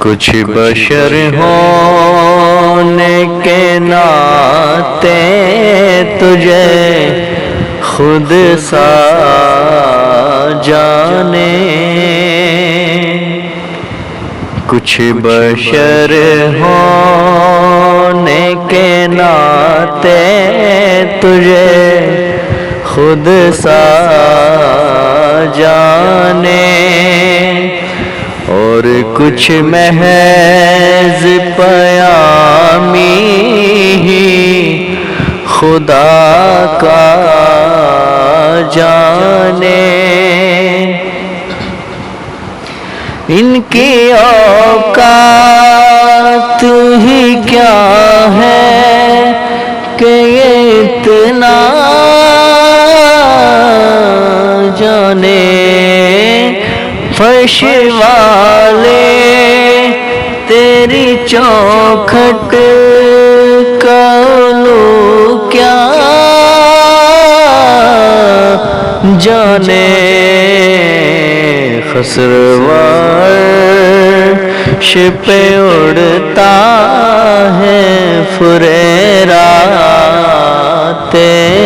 کچھ بشر ہونے کے ناطے تجھے خود سا جانے، کچھ بشر ہونے کے ناطے تجھے خود سا جانے، اور کچھ محض پیامی ہی خدا کا جانے۔ ان کی اوقات ہی کیا ہے کہ یہ اتنا جانے، فرش والے تیری چوکھٹ کا علو کیا جانے، خسروارش پہ اڑتا ہے فریرا تیرا